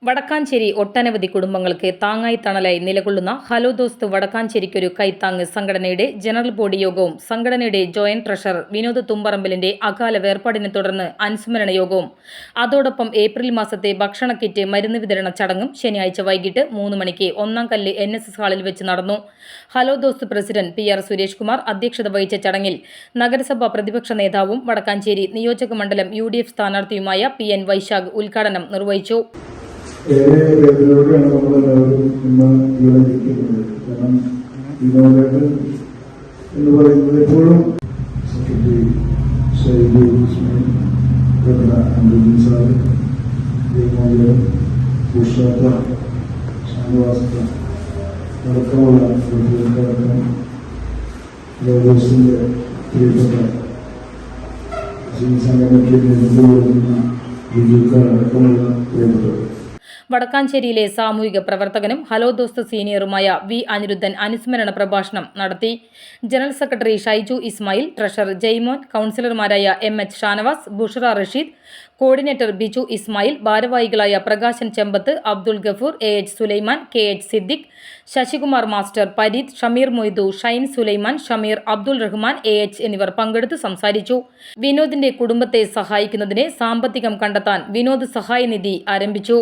വടക്കാഞ്ചേരി ഒട്ടനവധി കുടുംബങ്ങൾക്ക് താങ്ങായി തണലായി നിലകൊള്ളുന്ന ഹലോ ദോസ്ത് വടക്കാഞ്ചേരിക്കൊരു കൈത്താങ്ങ് സംഘടനയുടെ ജനറൽ ബോഡി യോഗവും സംഘടനയുടെ ജോയിന്റ് ട്രഷറർ വിനോദ് തുമ്പറമ്പലിന്റെ അകാല വേർപാടിനെ തുടർന്ന് അനുസ്മരണ യോഗവും അതോടൊപ്പം ഏപ്രിൽ മാസത്തെ ഭക്ഷണ കിറ്റ് മരുന്ന് വിതരണ ചടങ്ങും ശനിയാഴ്ച വൈകിട്ട് 3 മണിക്ക് ഒന്നാംകല്ല് NSS ഹാളിൽ വെച്ച് നടന്നു. ഹലോ ദോസ്ത് പ്രസിഡന്റ് PR സുരേഷ് കുമാർ അധ്യക്ഷത വഹിച്ച ചടങ്ങിൽ നഗരസഭാ പ്രതിപക്ഷ നേതാവും വടക്കാഞ്ചേരി നിയോജക മണ്ഡലം UDF സ്ഥാനാർത്ഥിയുമായ PN വൈശാഖ് ഉദ്ഘാടനം നിർവഹിച്ചു. ഏറെ വേദനയോടെയാണ് നമ്മളെല്ലാവരും ഇന്ന് ഇവിടെ ഇരിക്കുന്നത്. കാരണം വിനോദേട്ടൻ എന്ന് പറയുന്നത് എപ്പോഴും സെക്രട്ടറി ഷൈബു സാറ്, ഉഷാദ, ഷാനവാസ അടക്കമുള്ള പ്രതിനിധികളടക്കം ലോകോസിന്റെ പ്രിയപ്പെട്ട സംഘടനയ്ക്ക് നേതൃത്വം കൊടുക്കുന്ന വിജയക്കാർ അടക്കമുള്ള പ്രിയപ്പെട്ടവർ. വടക്കാഞ്ചേരിയിലെ സാമൂഹിക പ്രവർത്തകനും ഹലോ ദോസ്ത് സീനിയറുമായ V അനിരുദ്ധൻ അനുസ്മരണ പ്രഭാഷണം നടത്തി. General secretary Shaiju Ismail, treasurer Jaimon, കൗൺസിലർമാരായ MH ഷാനവാസ്, ബുഷറ റഷീദ്, കോർഡിനേറ്റർ ബിജു ഇസ്മായിൽ, ഭാരവാഹികളായ Prakashan Chembath, Abdul Gafoor, AH Sulaiman, KH Siddique, Sasikumar master, Pareeth, Shameer Moidu, Shine Sulaiman, Shameer, Abdul Rahman, AH എന്നിവർ പങ്കെടുത്ത് സംസാരിച്ചു. വിനോദിന്റെ കുടുംബത്തെ സഹായിക്കുന്നതിന് സാമ്പത്തികം കണ്ടെത്താൻ വിനോദ് സഹായ നിധി ആരംഭിച്ചു.